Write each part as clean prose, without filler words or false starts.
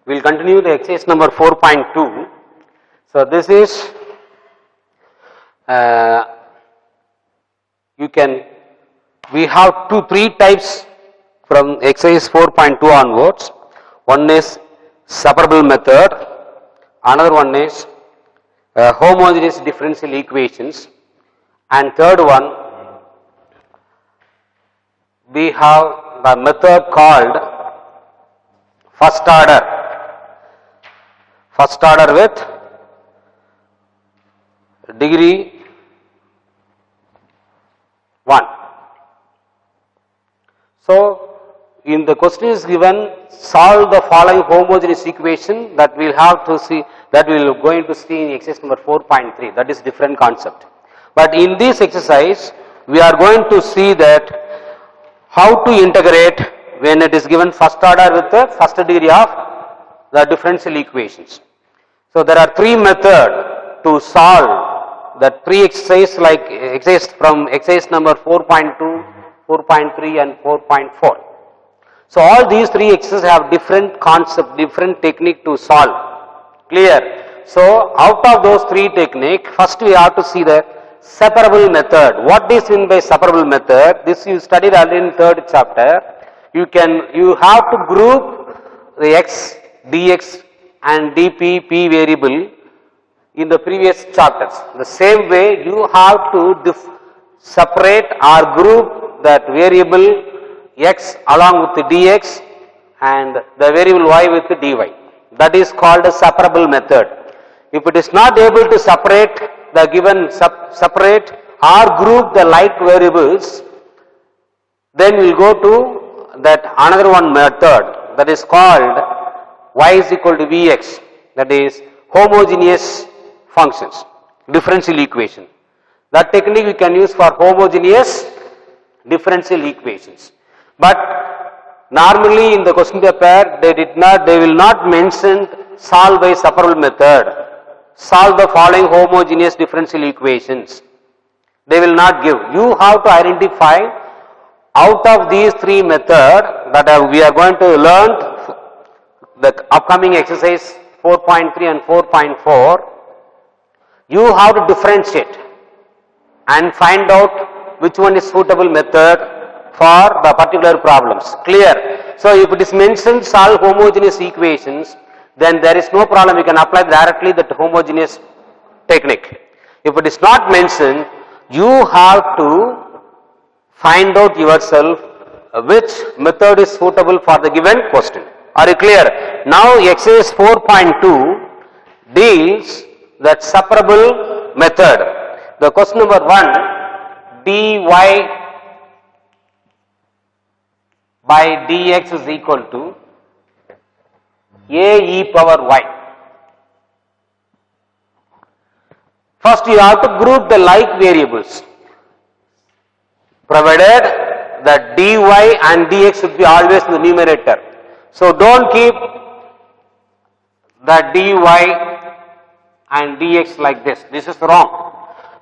We will continue the exercise number 4.2. So this is we have three types from exercise 4.2 onwards. One is separable method, another one is homogeneous differential equations, and third one we have the method called first order with degree 1. So in the question is given, solve the following homogeneous equation, that we will have to see, that we will going to see in exercise number 4.3, that is different concept. But in this exercise we are going to see that how to integrate when it is given first order with the first degree of the differential equations. So there are three methods to solve the three exercises, like exercise from exercise number 4.2, 4.3 and 4.4. So all these three exercises have different concept, different technique to solve. Clear? So out of those three technique, first we have to see the separable method. What is meant by separable method? This you studied already in third chapter. You have to group the x, dx and dp, p variable in the previous chapters. The same way you have to separate or group that variable x along with the dx and the variable y with the dy. That is called a separable method. If it is not able to separate the given separate or group the like variables, then we will go to that another one method, that is called y is equal to vx, that is homogeneous functions, differential equation. That technique we can use for homogeneous differential equations. But normally in the question paper they will not mention solve by separable method, solve the following homogeneous differential equations. They will not give. You have to identify out of these three methods that we are going to learn the upcoming exercise 4.3 and 4.4. You have to differentiate and find out which one is suitable method for the particular problems. Clear? So if it is mentioned solve homogeneous equations, then there is no problem, you can apply directly that homogeneous technique. If it is not mentioned, you have to find out yourself which method is suitable for the given question. Are you clear? Now exercise 4.2 deals that separable method. The question number 1, dy by dx is equal to a e power y. First you have to group the like variables, provided that dy and dx should be always in the numerator. So don't keep that dy and dx like this. This is wrong.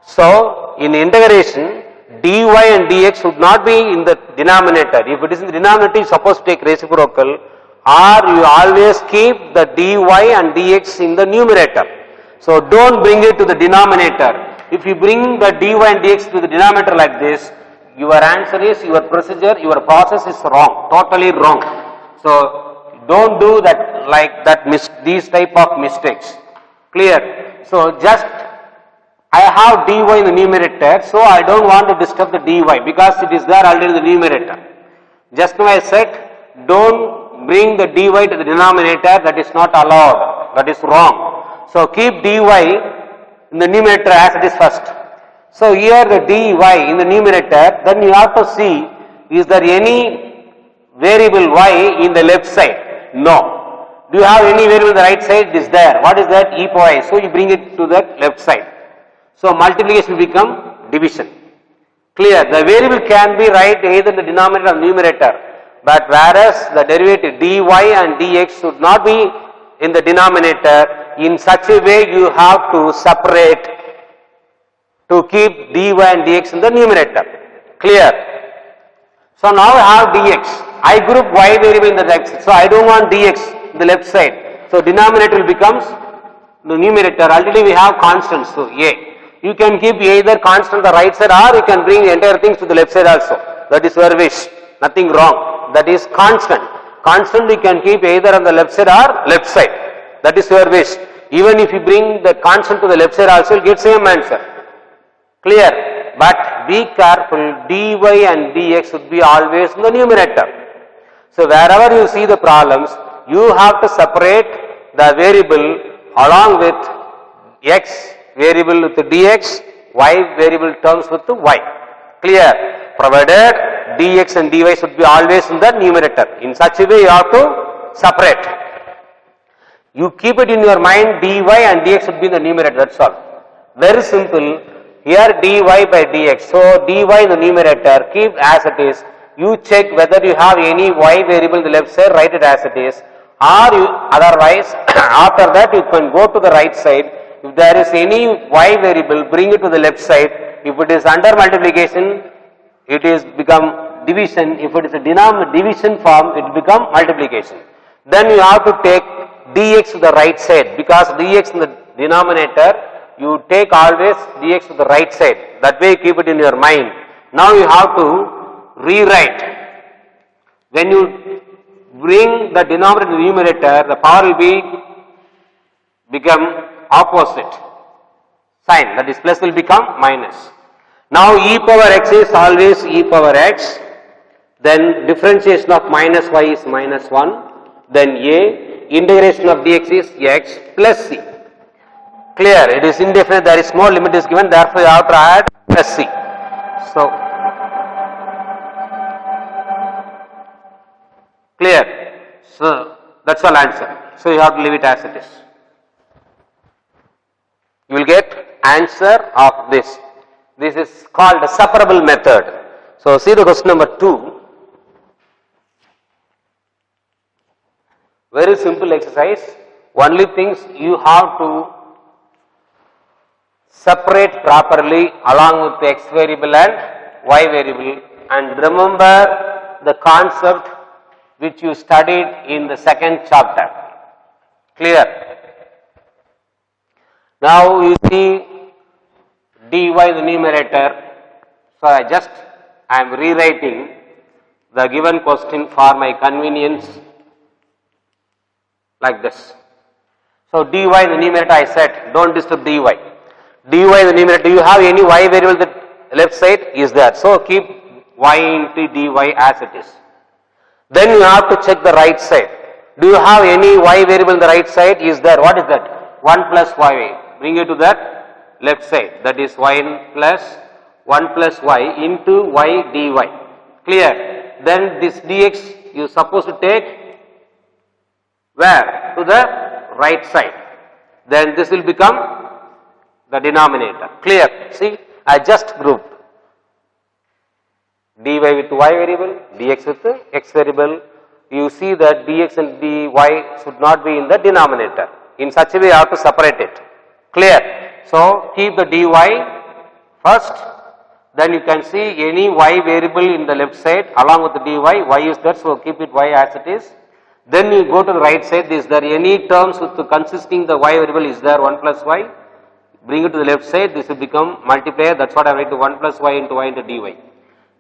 So in integration, dy and dx should not be in the denominator. If it is in the denominator, you are supposed to take reciprocal, or you always keep the dy and dx in the numerator. So don't bring it to the denominator. If you bring the dy and dx to the denominator like this, your answer is, your procedure, your process is wrong, totally wrong. So don't do that, like that, these type of mistakes. Clear? So just I have dy in the numerator, so I don't want to disturb the dy because it is there already in the numerator. Just now I said don't bring the dy to the denominator, that is not allowed, that is wrong. So keep dy in the numerator as it is first. So here the dy in the numerator, then you have to see, is there any variable y in the left side? No. Do you have any variable in the right side? It is there. What is that? E power I. So you bring it to the left side. So multiplication will become division. Clear? The variable can be right either in the denominator or numerator, but whereas the derivative dy and dx should not be in the denominator, in such a way you have to separate to keep dy and dx in the numerator. Clear? So now I have dx. I group y variable in the right side, so I don't want dx in the left side. So denominator becomes the numerator. Already we have constants, so a. You can keep either constant on the right side or you can bring the entire things to the left side also. That is your wish. Nothing wrong. That is constant. Constant you can keep either on the left side or left side. That is your wish. Even if you bring the constant to the left side also, you get same answer. Clear? But be careful, dy and dx should be always in the numerator. So wherever you see the problems, you have to separate the variable along with x variable with the dx, y variable terms with the y. Clear? Provided dx and dy should be always in the numerator. In such a way you have to separate. You keep it in your mind, dy and dx should be in the numerator, that's all. Very simple. Here dy by dx. So dy in the numerator, keep as it is. You check whether you have any y variable in the left side, write it as it is. Or you, otherwise, after that you can go to the right side. If there is any y variable, bring it to the left side. If it is under multiplication, it is become division. If it is a division form, it will become multiplication. Then you have to take dx to the right side, because dx in the denominator, you take always dx to the right side. That way you keep it in your mind. Now you have to rewrite. When you bring the denominator to the numerator, the power will become opposite sign, that is plus will become minus. Now e power x is always e power x, then differentiation of minus y is minus 1, then a, integration of dx is x plus c. Clear? It is indefinite, there is small limit is given, therefore you have to add plus c. So, clear? So, that's all answer. So, you have to leave it as it is. You will get answer of this. This is called the separable method. So, see the question number 2. Very simple exercise. Only things you have to separate properly along with the x variable and y variable, and remember the concept which you studied in the second chapter. Clear? Now you see dy the numerator. So I am rewriting the given question for my convenience like this. So dy the numerator, I said don't disturb dy. Dy the numerator, do you have any y variable that left side is there? So keep y into dy as it is. Then you have to check the right side. Do you have any y variable in the right side? Is there? What is that? 1 plus y. Bring it to that left side. That is y plus 1 plus y into y dy. Clear? Then this dx you supposed to take where? To the right side. Then this will become the denominator. Clear? See, I just grouped dy with y variable, dx with x variable. You see that dx and dy should not be in the denominator. In such a way you have to separate it. Clear? So keep the dy first, then you can see any y variable in the left side along with the dy, y is there, so keep it y as it is. Then you go to the right side, is there any terms with the consisting the y variable, is there 1 plus y? Bring it to the left side, this will become multiplier, that's what I write to 1 plus y into dy.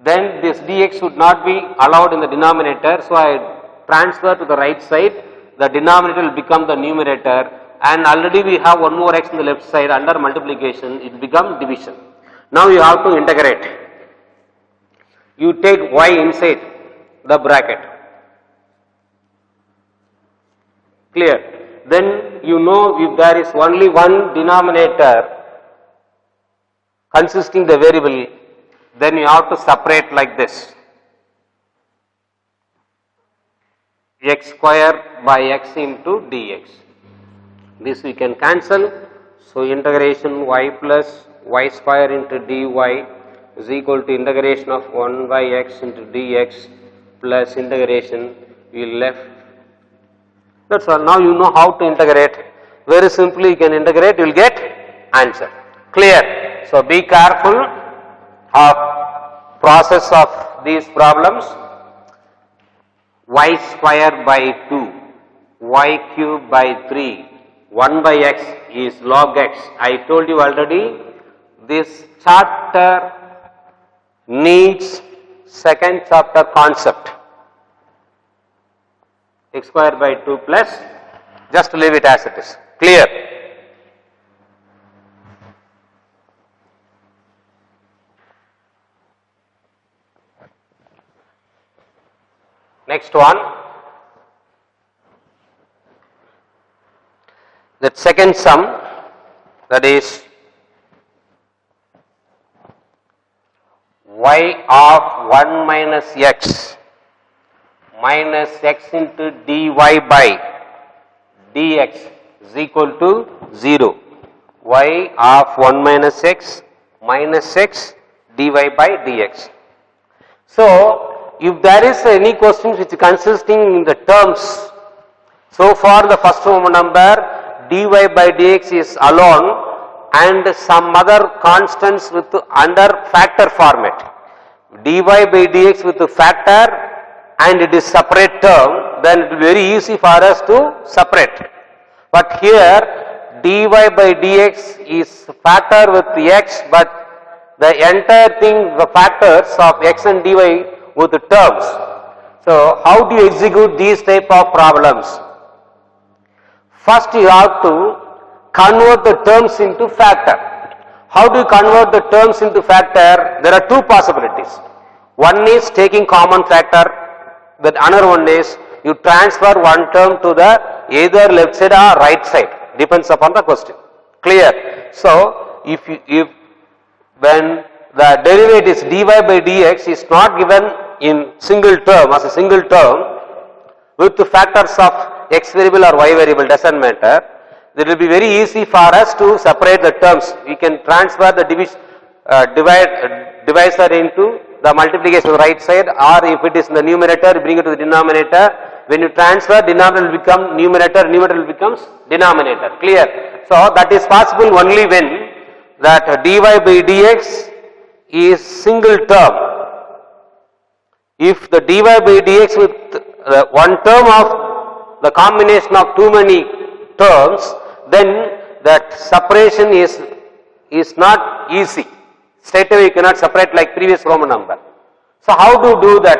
Then this dx should not be allowed in the denominator, so I transfer to the right side, the denominator will become the numerator, and already we have one more x in the left side, under multiplication it becomes division. Now you have to integrate. You take y inside the bracket. Clear? Then you know if there is only one denominator consisting the variable, then you have to separate like this. X square by x into dx. This we can cancel. So integration y plus y square into dy is equal to integration of 1 by x into dx plus integration we left. That's all. Now you know how to integrate. Very simply you can integrate, you will get answer. Clear? So be careful of process of these problems. Y square by 2 y cube by 3, 1 by x is log x. I told you already, this chapter needs second chapter concept. X square by 2 plus, just leave it as it is. Clear? Next one, that second sum, that is y of 1 minus x into dy by dx is equal to 0. Y of 1 minus x dy by dx. So, if there is any question which is consisting in the terms, so far the first Roman number dy by dx is alone and some other constants with under factor format. Dy by dx with the factor and it is separate term, then it will be very easy for us to separate. But here dy by dx is factor with x, but the entire thing, the factors of x and dy with the terms. So, how do you execute these type of problems? First you have to convert the terms into factor. How do you convert the terms into factor? There are two possibilities. One is taking common factor, but another one is you transfer one term to the either left side or right side, depends upon the question. Clear? So, when the derivative is dy by dx is not given in single term as a single term with the factors of x variable or y variable, doesn't matter. It will be very easy for us to separate the terms. We can transfer the divisor into the multiplication of the right side, or if it is in the numerator, bring it to the denominator. When you transfer, denominator will become numerator, numerator will become denominator. Clear? So, that is possible only when that dy by dx is single term. If the dy by dx with one term of the combination of too many terms, then that separation is not easy. Straight away you cannot separate like previous Roman number. So, how to do that?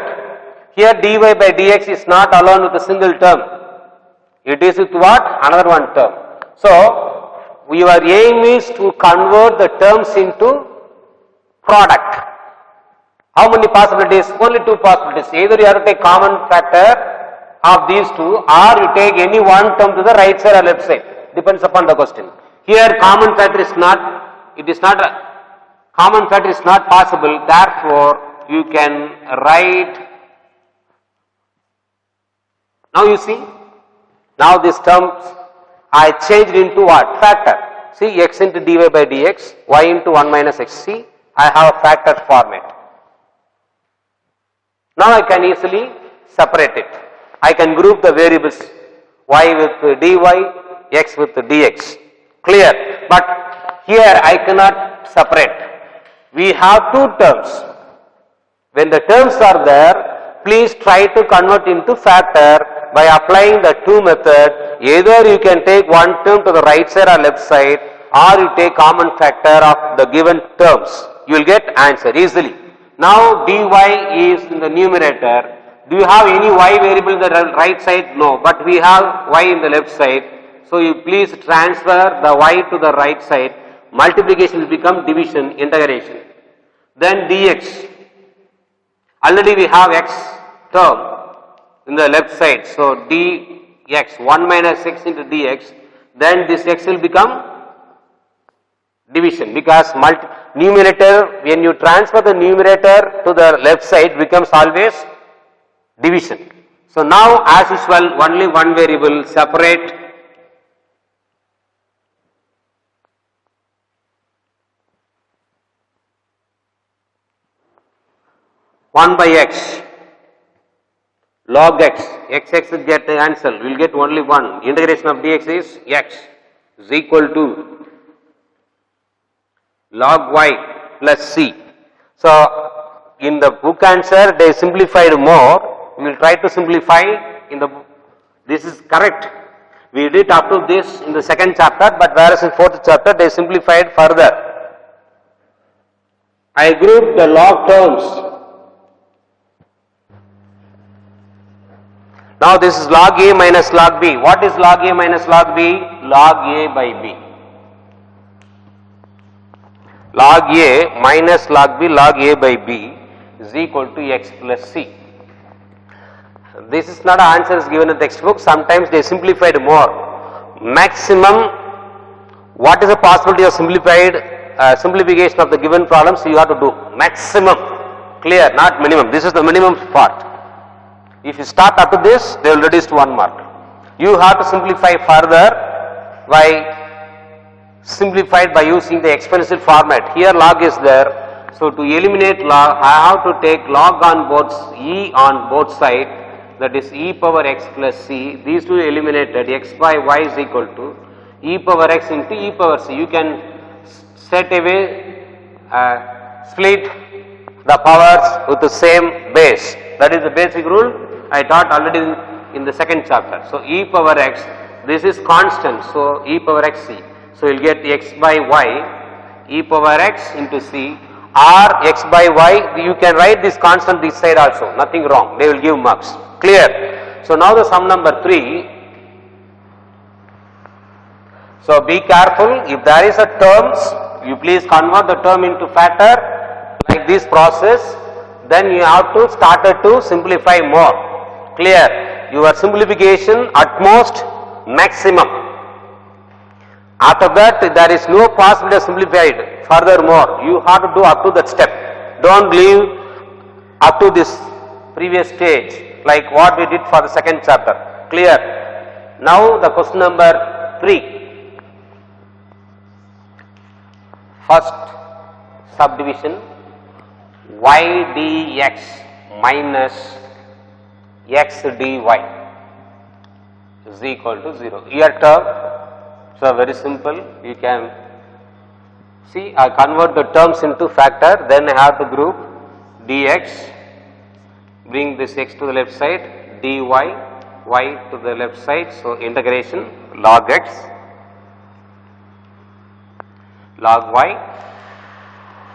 Here dy by dx is not alone with a single term. It is with what? Another one term. So, your aim is to convert the terms into product. How many possibilities? Only two possibilities. Either you have to take common factor of these two, or you take any one term to the right side or left side. Depends upon the question. Here common factor is not, common factor is not possible. Therefore, you can write, now you see, now these terms I changed into what? Factor. See, x into dy by dx, y into 1 minus x. See, I have a factor format. Now I can easily separate it. I can group the variables y with dy, x with dx. Clear? But here I cannot separate. We have two terms. When the terms are there, please try to convert into factor by applying the two method. Either you can take one term to the right side or left side, or you take common factor of the given terms. You will get answer easily. Now dy is in the numerator. Do you have any y variable in the right side? No, but we have y in the left side. So you please transfer the y to the right side. Multiplication will become division, integration. Then dx. Already we have x term in the left side. So dx, 1 minus x into dx. Then this x will become division, because numerator, when you transfer the numerator to the left side, becomes always division. So now as usual, only one variable, separate one by x, log x will get the answer, we will get only one. Integration of dx is x is equal to log y plus c. So, in the book answer they simplified more. We will try to simplify in the This is correct. We did up to this in the second chapter, but whereas in fourth chapter they simplified further. I grouped the log terms. Now this is log A minus log B. What is log A minus log B? Log A by B. Log A minus log B, log A by B is equal to x plus C. This is not an answer is given in the textbook. Sometimes they simplified more. Maximum, what is the possibility of simplification of the given problems you have to do? Maximum, clear, not minimum. This is the minimum part. If you start up to this, they will reduce to 1 mark. You have to simplify further by using the exponential format. Here log is there. So to eliminate log, I have to take log on both, e on both sides. That is e power x plus c. These two eliminated, x by y is equal to e power x into e power c. You can set away, split the powers with the same base. That is the basic rule I taught already in the second chapter. So e power x, this is constant, so e power x c. So you will get x by y, e power x into c, or x by y. You can write this constant this side also, nothing wrong, they will give marks. Clear? So now the sum number 3. So be careful, if there is a terms, you please convert the term into factor like this process, then you have to start to simplify more. Clear? Your simplification at most maximum. After that there is no possibility of simplified furthermore. You have to do up to that step. Don't leave up to this previous stage like what we did for the second chapter. Clear? Now the question number 3. First subdivision, y dx minus x dy is equal to 0. Here term, so very simple, you can see I convert the terms into factor, then I have to group dx, bring this x to the left side, dy, y to the left side, so integration log x, log y.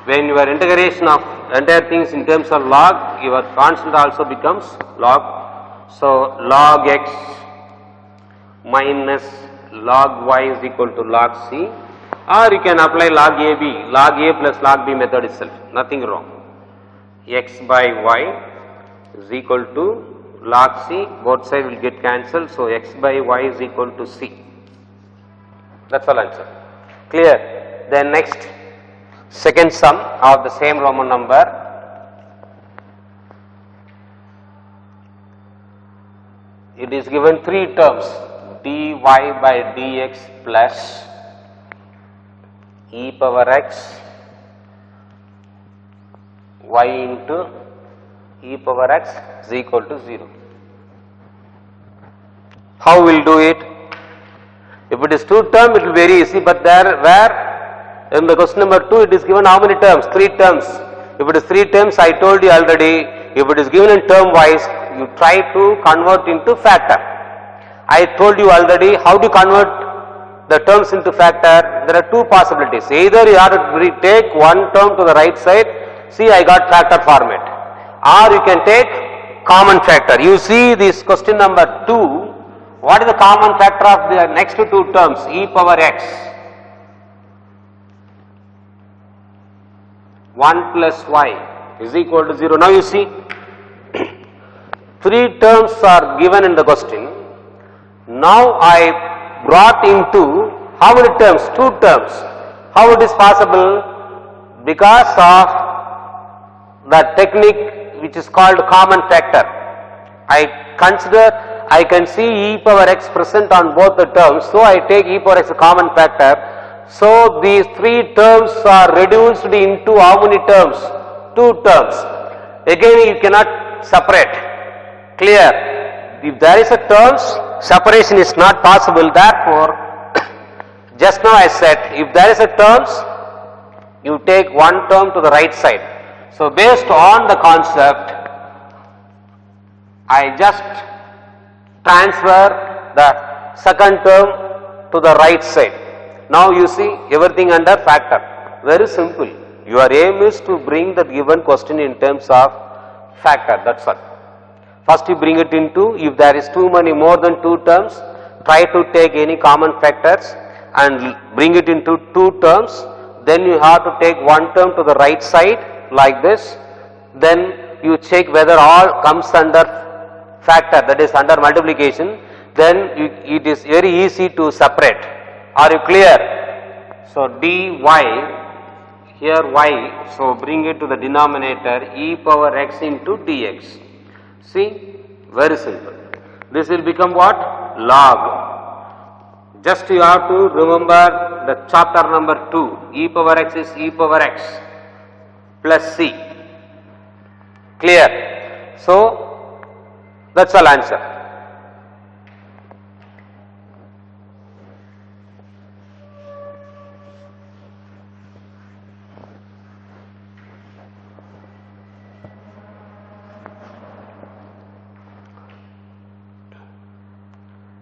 When your integration of entire things in terms of log, your constant also becomes log. So log x minus log y is equal to log c, or you can apply log AB, log A plus log B method itself, nothing wrong. X by y is equal to log c, both sides will get cancelled, so x by y is equal to c. That's all answer. Clear? Then next, second sum of the same Roman number. It is given 3 terms, dy by dx plus e power x y into e power x is equal to 0. How we will do it? If it is 2 term, it will be very easy, but there where in the question number 2 it is given how many terms? 3 terms. If it is 3 terms, I told you already, if it is given in term wise, you try to convert into factor. I told you already how to convert the terms into factor. There are 2 possibilities. Either you have to take one term to the right side, see I got factor format, or you can take common factor. You see this question number 2, what is the common factor of the next 2 terms? E power x. 1 plus y is equal to 0. Now you see 3 terms are given in the question. Now I brought into how many terms? 2 terms. How it is possible? Because of the technique which is called common factor. I can see e power x present on both the terms, so I take e power x a common factor. So these 3 terms are reduced into how many terms? 2 terms. Again you cannot separate. Clear? If there is a terms, separation is not possible. Therefore, just now I said, if there is a terms, you take one term to the right side. So based on the concept, I just transfer the second term to the right side. Now you see everything under factor. Very simple. Your aim is to bring the given question in terms of factor, that's all. First you bring it into, if there is too many more than two terms, try to take any common factors and bring it into two terms. Then you have to take one term to the right side like this. Then you check whether all comes under factor, that is under multiplication. Then it is very easy to separate. Are you clear? So dy, here y, so bring it to the denominator, e power x into dx. See, very simple. This will become what? Log. Just you have to remember the chapter number 2, e power x is e power x plus c. Clear? So, that's all answer.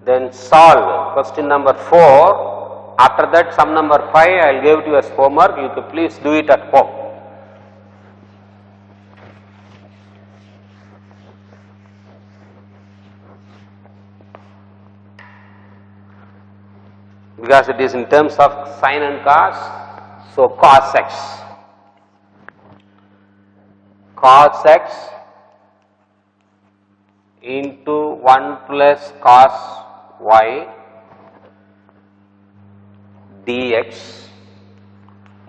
Then solve question number 4. After that, sum number 5 I will give it to you as homework. You can please do it at home. Because it is in terms of sin and cos, so cos x. Cos x into 1 plus cos y dx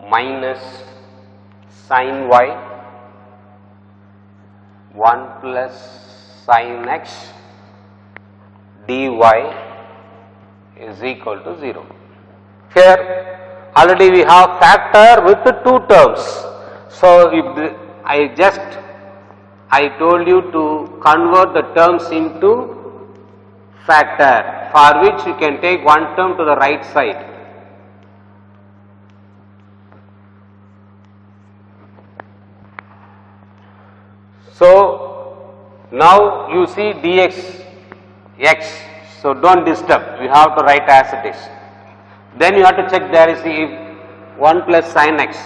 minus sin y 1 plus sin x dy is equal to 0. Here already we have factor with the two terms. So if I told you to convert the terms into factor, for which you can take one term to the right side. So now you see dx x, so don't disturb, you have to write as it is. Then you have to check there is the 1 plus sin x,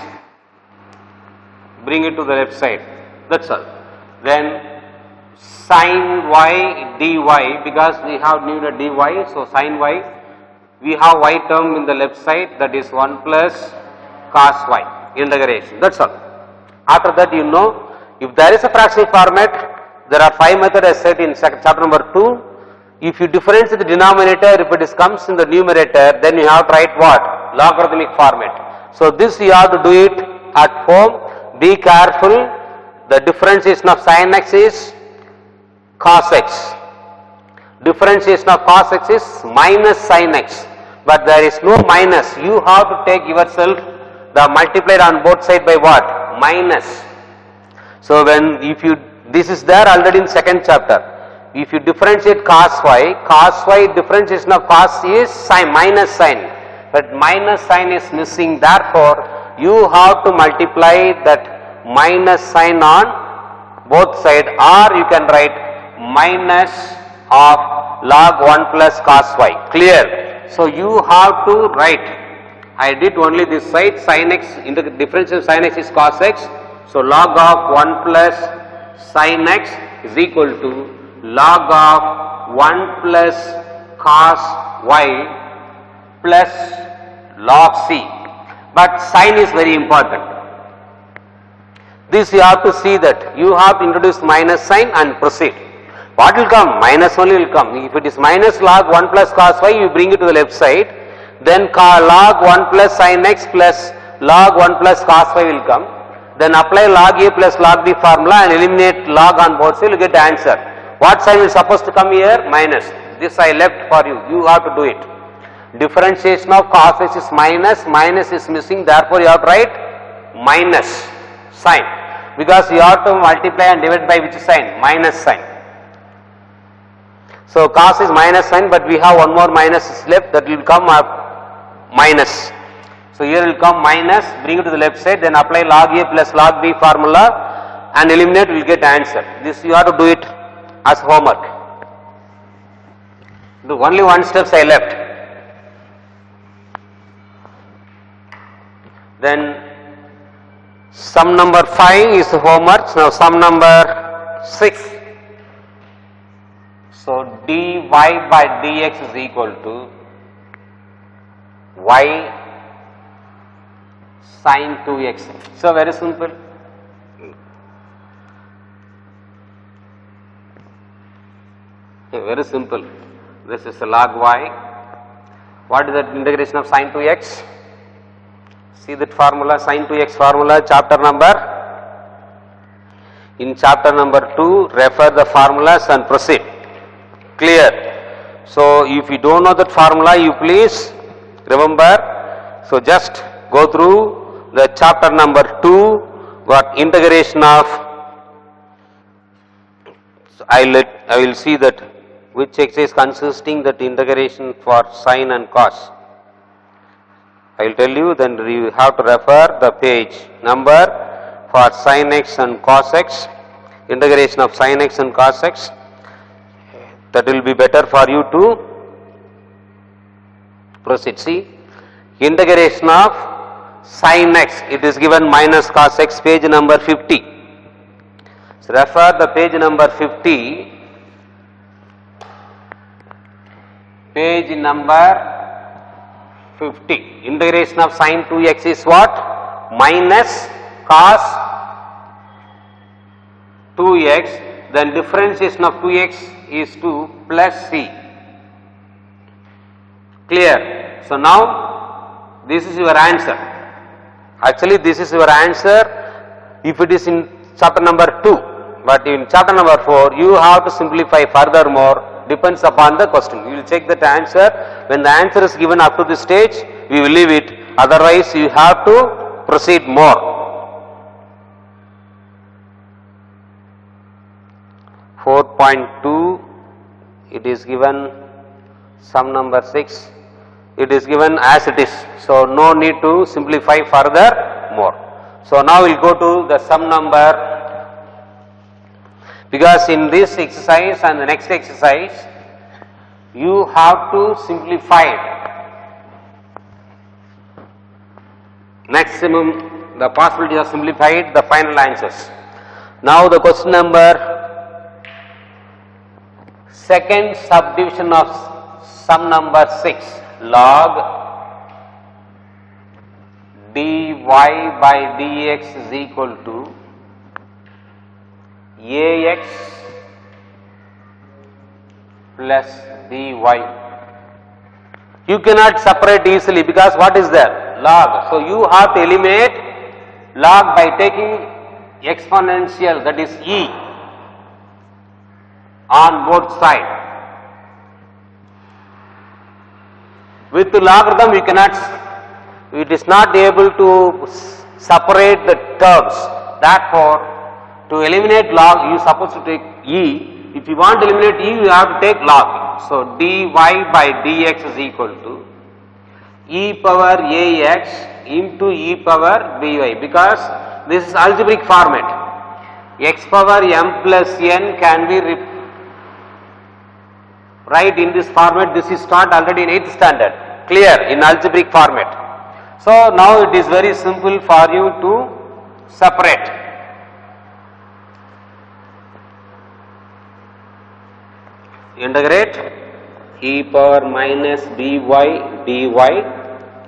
bring it to the left side, that's all. Then sin y dy, because we have new dy, so sin y, we have y term in the left side, that is 1 plus cos y, integration, that's all. After that, you know, if there is a fractional format, there are 5 methods as said in chapter number 2. If you differentiate the denominator, if it comes in the numerator, then you have to write what? Logarithmic format. So this you have to do it at home. Be careful. The differentiation of sin x is cos x. Differentiation of cos x is minus sin x. But there is no minus. You have to take yourself the multiplied on both sides by what? Minus. So when this is there already in second chapter. If you differentiate cos y differentiation of cos is sin, minus sin. But minus sign is missing. Therefore, you have to multiply that minus sign on both sides, or you can write minus of log 1 plus cos y. Clear? So you have to write. I did only this side, sin x, in the differential sin x is cos x. So log of 1 plus sin x is equal to log of 1 plus cos y plus log c. But sin is very important. This you have to see that you have to introduce minus sign and proceed. What will come? Minus only will come. If it is minus log 1 plus cos y, you bring it to the left side. Then log 1 plus sin x plus log 1 plus cos y will come. Then apply log a plus log b formula and eliminate log on both sides, you will get the answer. What sign is supposed to come here? Minus. This I left for you. You have to do it. Differentiation of cos x is minus. Minus is missing. Therefore, you have to write minus sign. Because you have to multiply and divide by which sign? Minus sign. So cos is minus sign, but we have one more minus left, that will come up minus. So here will come minus, bring it to the left side, then apply log a plus log b formula and eliminate, we will get answer. This you have to do it as homework. The only one steps I left. Then sum number 5 is homework. Now sum number 6. So dy by dx is equal to y sin 2x. So very simple. Very simple. This is log y. What is the integration of sin 2x? See that formula, sin 2x formula, chapter number. In chapter number 2, refer the formulas and proceed. Clear. So if you don't know that formula, you please remember. So just go through the chapter number 2, got integration of. So I will see that which exercise consisting that integration for sine and cos. I will tell you, then you have to refer the page number for sin x and cos x, integration of sin x and cos x. That will be better for you to proceed. See, integration of sin x, it is given minus cos x, page number 50. So refer the page number 50. Page number 50. Integration of sin 2x is what? Minus cos 2x. Then differentiation of 2x is 2 plus c. Clear? So now this is your answer. Actually this is your answer if it is in chapter number 2. But in chapter number 4 you have to simplify furthermore. Depends upon the question. You will check that answer. When the answer is given up to this stage, we will leave it. Otherwise, you have to proceed more. 4.2, it is given sum number 6. It is given as it is. So no need to simplify further more. So now we will go to the sum number. Because in this exercise and the next exercise, you have to simplify maximum the possibility of simplified the final answers. Now the question number, second subdivision of sum number 6, log dy by dx is equal to ax plus by. You cannot separate easily because what is there? Log. So you have to eliminate log by taking exponential, that is e, on both sides. With the logarithm you cannot, it is not able to separate the terms. Therefore, to eliminate log, you are supposed to take e. If you want to eliminate e, you have to take log. So dy by dx is equal to e power ax into e power by, because this is algebraic format. X power m plus n can be write in this format. This is taught already in 8th standard. Clear, in algebraic format. So now it is very simple for you to separate. Integrate e power minus by dy,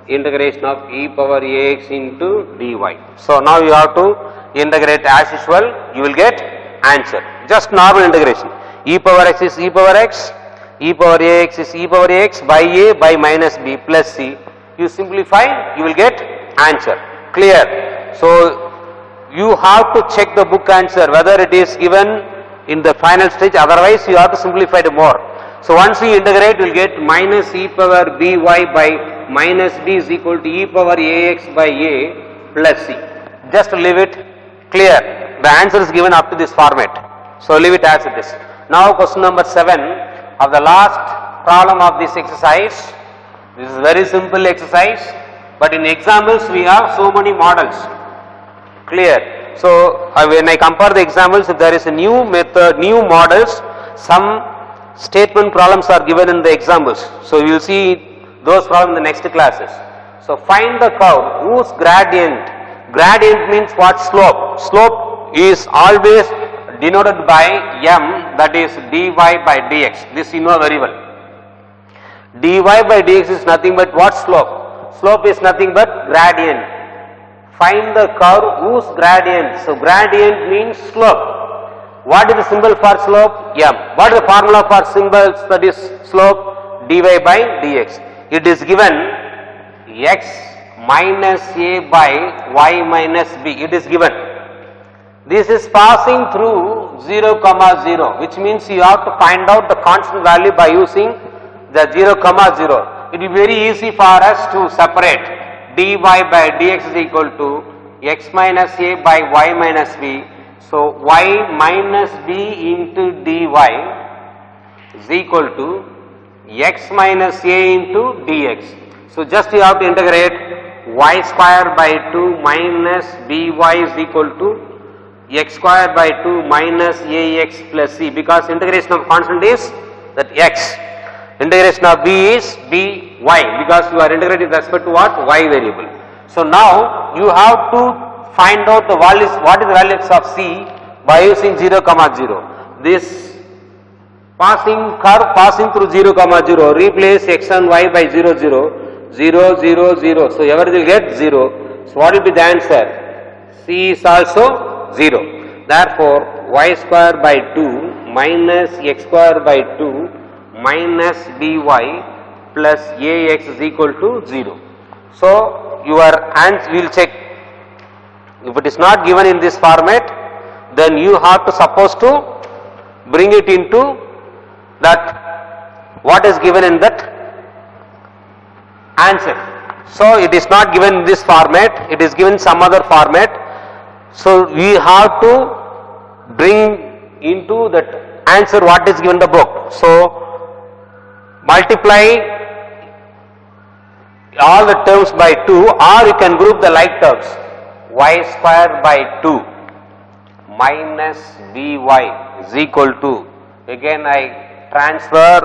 integration of e power ax into dy. So now you have to integrate as usual, you will get answer. Just normal integration. E power x is e power x, e power ax is e power ax by a by minus b plus c. You simplify, you will get answer. Clear? So you have to check the book answer whether it is given in the final stage, otherwise you have to simplify it more. So once you integrate, you will get minus e power by by minus b is equal to e power ax by a plus c. Just leave it. Clear. The answer is given up to this format. So leave it as it is. Now question number 7 of the last problem of this exercise. This is very simple exercise, but in examples we have so many models. Clear. So when I compare the examples, if there is a new method, new models, some statement problems are given in the examples. So you will see those problems in the next classes. So find the curve whose gradient, gradient means what? Slope. Slope is always denoted by m, that is dy by dx. This you know very well. Dy by dx is nothing but what? Slope. Slope is nothing but gradient. Find the curve whose gradient. So gradient means slope. What is the symbol for slope? M. What is the formula for symbols that is slope? Dy by dx. It is given x minus a by y minus b. It is given. This is passing through 0, 0, which means you have to find out the constant value by using the 0, 0. It will be very easy for us to separate dy by dx is equal to x minus a by y minus b. So y minus b into dy is equal to x minus a into dx. So just you have to integrate y square by 2 minus by is equal to x square by 2 minus ax plus c, because integration of constant is that x. Integration of b is by, because you are integrating with respect to what? Y variable. So now you have to find out the values, what is the values of c by using 0, 0. This curve passing through 0, 0, replace x and y by 0, 0, 0, 0, 0. So everything will get 0. So what will be the answer? C is also 0. Therefore, y square by 2 minus x square by 2 minus by plus ax is equal to 0. So your answer, we will check. If it is not given in this format, then you have to suppose to bring it into that what is given in that answer. So it is not given in this format, it is given some other format. So we have to bring into that answer what is given in the book. So multiply all the terms by 2, or you can group the like terms. Y square by 2 minus by is equal to, again I transfer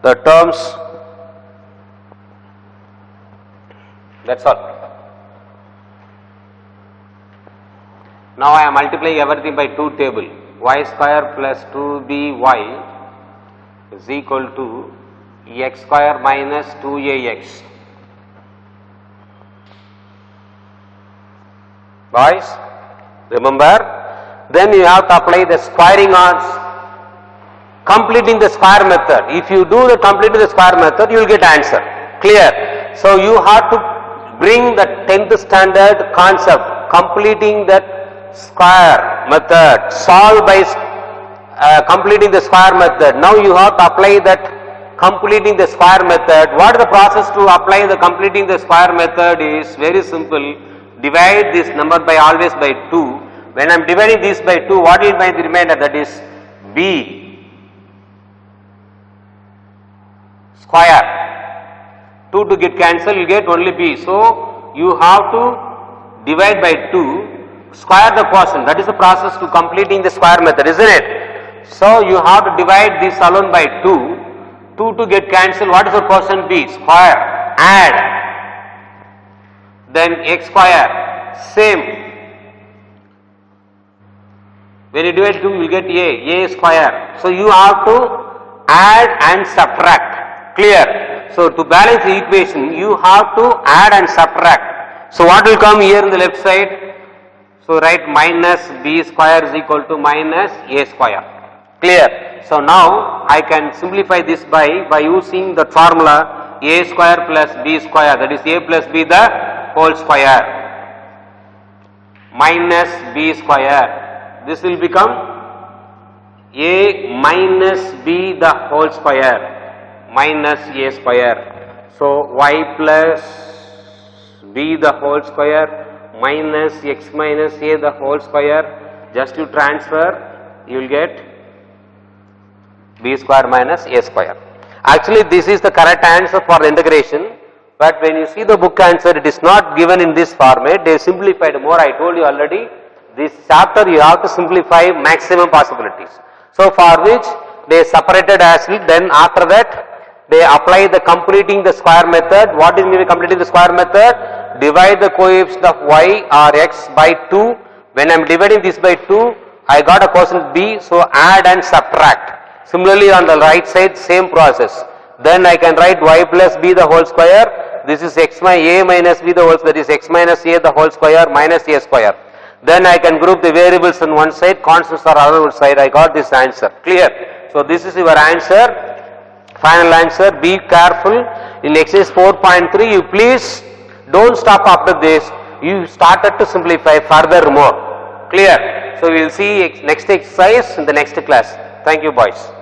the terms, that's all. Now I am multiplying everything by 2 table. Y square plus 2by is equal to x square minus 2ax. Boys, remember, then you have to apply the squaring on completing the square method. If you do the completing the square method, you will get answer. Clear? So you have to bring the 10th standard concept, completing that square method, solve by completing the square method. Now you have to apply that completing the square method. What is the process to apply the completing the square method is very simple. Divide this number by always by 2. When I am dividing this by 2, what will be the remainder? That is b square. 2 to get cancelled, you get only b. So you have to divide by 2, square the quotient. That is the process to completing the square method, isn't it? So you have to divide this alone by 2. 2 to get cancelled, what is the quotient? B square. Add. Then x square, same. When you divide 2, you will get a square. So you have to add and subtract. Clear? So to balance the equation, you have to add and subtract. So what will come here in the left side? So write minus b square is equal to minus a square. Clear? So now I can simplify this by using the formula a square plus b square, that is a plus b the whole square minus b square. This will become a minus b the whole square minus a square. So y plus b the whole square minus x minus a the whole square. Just to transfer, you will get b square minus a square. Actually this is the correct answer for the integration. But when you see the book answer, it is not given in this format. They simplified more. I told you already, this chapter you have to simplify maximum possibilities. So for which they separated as it, then after that they apply the completing the square method. What is mean by completing the square method? Divide the coefficient of y or x by 2. When I am dividing this by 2, I got a quotient b, so add and subtract. Similarly on the right side, same process. Then I can write y plus b the whole square. This is x a minus b the whole square, that is x minus a the whole square minus a square. Then I can group the variables on one side, constants on other side. I got this answer. Clear? So this is your answer. Final answer. Be careful in exercise 4.3. You please don't stop after this. You started to simplify further more. Clear? So we will see next exercise in the next class. Thank you, boys.